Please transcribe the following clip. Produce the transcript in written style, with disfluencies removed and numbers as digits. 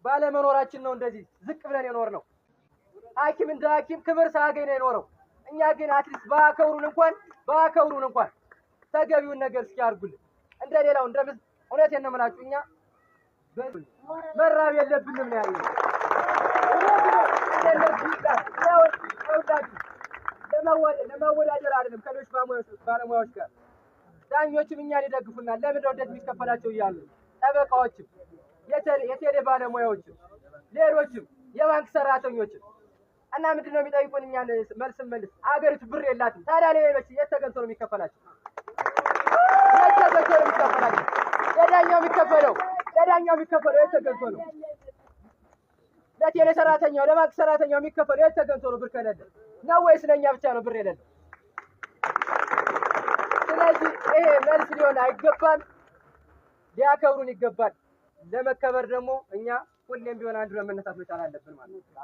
ባለመኖራችን ነው እንደዚህ ዝቅ ብለን የኖርነው። ሐኪም እንደ ሐኪም ክብር ሳያገኝ ነው የኖረው። እኛ ግን አትሊስት ባከብሩን እንኳን ተገቢውን ነገር እስኪ አድርጉልን። እንደሌላው እውነቴን ነው የምላችሁ እኛ መራብ የለብንም ነው ያለው። ለመወዳደር አይደለም ከሌሎች ባለሙያዎች ጋር ዳኞችም እኛን ይደግፉናል። ለምን ነው እንደዚህ የሚከፈላቸው እያሉ ጠበቃዎችም፣ የቴሌ ባለሙያዎችም፣ ሌሎችም የባንክ ሰራተኞችም እና ምንድነው የሚጠይቁን እኛን መልስ አገሪቱ ብር የላትም። ታዲያ ሌሎች የት ተገንቶ ነው የሚከፈላቸው? ለዳኛው የሚከፈለው የት ተገንቶ ነው? ለቴሌ ሰራተኛው ለባንክ ሰራተኛው የሚከፈለው የት ተገንቶ ነው? ብር ከሌለ ነው ወይስ ለኛ ብቻ ነው ብር የሌለው? ስለዚህ ይሄ መልስ ሊሆን አይገባም። ሊያከብሩን ይገባል። ለመከበር ደግሞ እኛ ሁሌም ቢሆን አንድ መነሳት መቻል አለብን ማለት ነው።